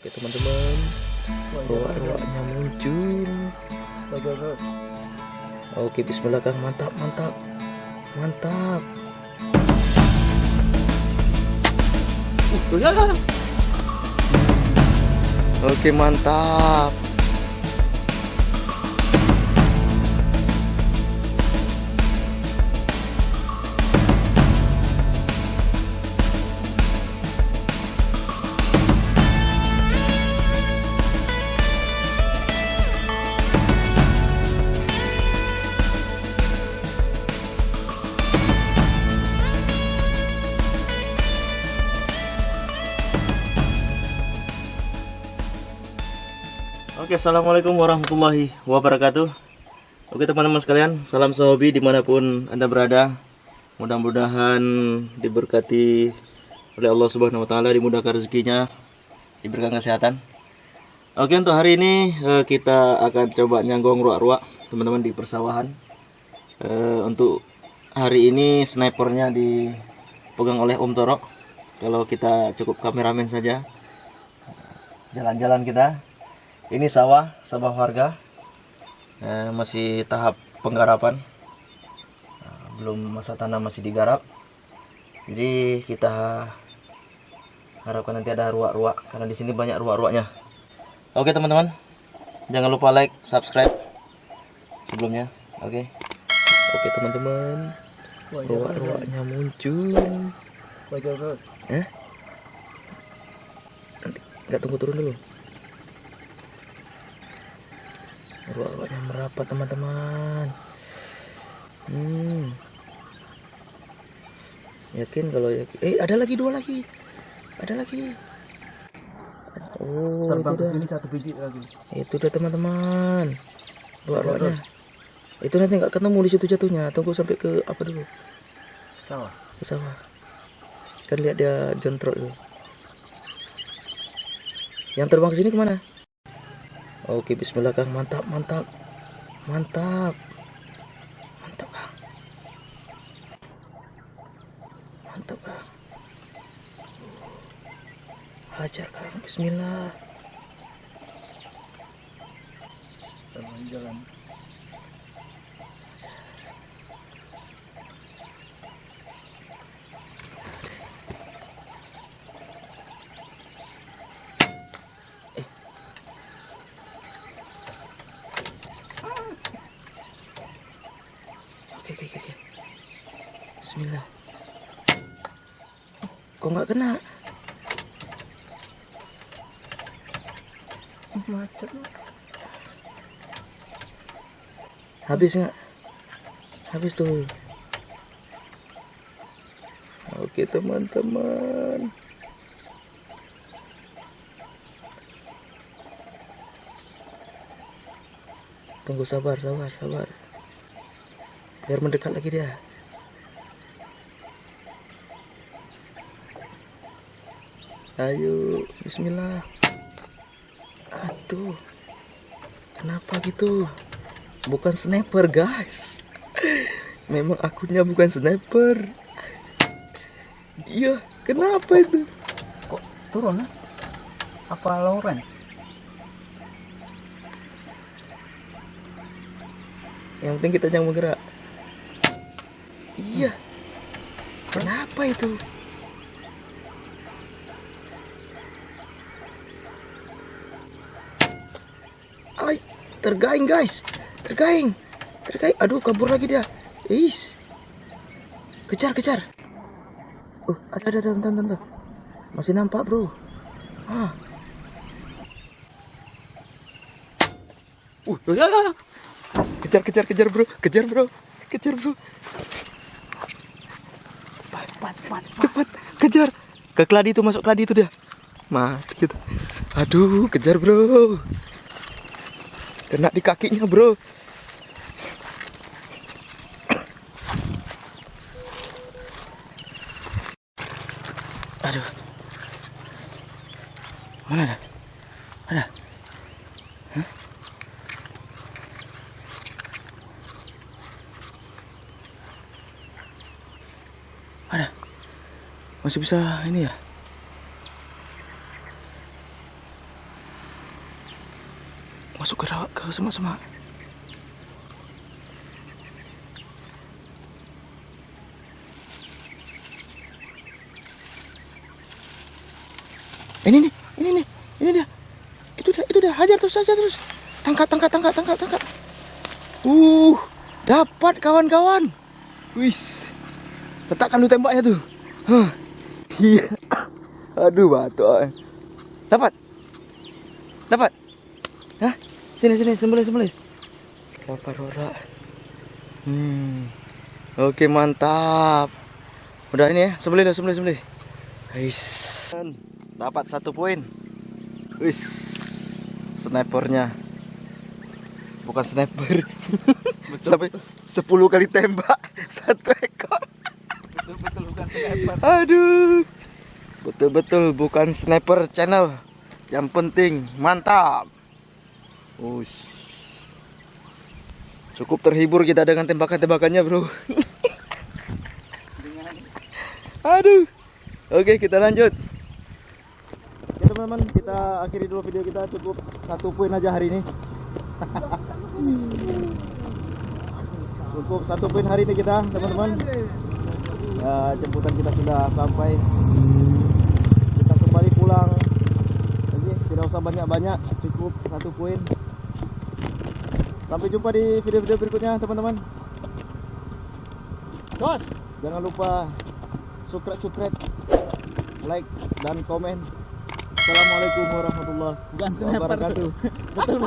Oke teman-teman, roak-roaknya muncul. Oke, bismillah Kang, mantap, mantap, mantap. Ya. Oke, mantap. Oke, assalamualaikum warahmatullahi wabarakatuh. Oke teman-teman sekalian, salam sehobi dimanapun Anda berada. Mudah-mudahan diberkati oleh Allah Subhanahu Wa Taala, dimudahkan rezekinya, diberikan kesehatan. Oke, untuk hari ini kita akan coba nyanggong ruak-ruak teman-teman di persawahan. Untuk hari ini snipernya dipegang oleh Om Toro. Kalau kita cukup kameramen saja, jalan-jalan kita. Ini sawah warga, masih tahap penggarapan, belum masa tanam, masih digarap. Jadi kita harapkan nanti ada ruak-ruak, karena di sini banyak ruak-ruaknya. Oke teman-teman, jangan lupa like, subscribe sebelumnya. Oke teman-teman, ruak-ruaknya muncul. Nanti nggak, tunggu turun dulu. Ruak-ruaknya merapat teman-teman. Yakin kalau yakin. Ada lagi, dua lagi. Ada lagi. Oh, terbang itu ke dah. sini satu biji lagi. Itu dah teman-teman. Ruak-ruaknya. Itu nanti nggak ketemu di situ jatuhnya. Tunggu sampai ke apa dulu? Sawah. Ke sawah. Kan lihat dia jontrok itu. Yang terbang ke sini kemana? Oke, bismillah Kang, mantap, mantap, mantap, mantap Kang, mantap Kang, hajar Kang, bismillah. Jalan. Oke. Bismillah. Kok nggak kena? Macet. Habis nggak? Habis tuh. Oke teman-teman. Tunggu, sabar. Biar mendekat lagi dia. Ayo, bismillah. Aduh, kenapa gitu? Bukan sniper guys. Memang akunnya bukan sniper. Iya, kenapa itu? Kok turun? Apa Lauren? Yang penting kita jangan bergerak. Iya. Kenapa itu? Ay, tergaing guys. Tergaing. Aduh, kabur lagi dia. Kejar. Ada. Bentar. Masih nampak, bro. Ya. Kejar, bro. Cepat, kejar. Ke keladi itu, masuk keladi itu dia. Mati kita. Aduh, kejar, bro. Kena di kakinya, bro. Aduh. Mana ada? Ada. Hah? Ada. Masih bisa ini ya? Masuk ke semak-semak. Ini dia. Itu dia. Hajar terus, Tangkap. Dapat kawan-kawan. Wis. Letakkan dulu tembaknya tuh. Iya. Aduh, batu. Dapat. Hah? Sini, sembelih. Dapat ora. Oke, mantap. Udah ini ya, sembelih. Guys, dapat 1 poin. Wis, snipernya. Bukan sniper. Sampai 10 kali tembak 1 ekor. Betul bukan sniper. Aduh. Betul bukan sniper channel. Yang penting mantap. Ush. Cukup terhibur kita dengan tembakan-tembakannya, bro. Aduh. Oke, kita lanjut. Oke, teman-teman, kita akhiri dulu video kita. Cukup 1 poin aja hari ini. Cukup 1 poin hari ini kita, teman-teman. Ya, jemputan kita sudah sampai. Kita kembali pulang. Oke, tidak usah banyak-banyak, cukup 1 poin. Sampai jumpa di video-video berikutnya, teman-teman. Jangan lupa subscribe, like, dan komen. Assalamualaikum warahmatullahi wabarakatuh. Betul.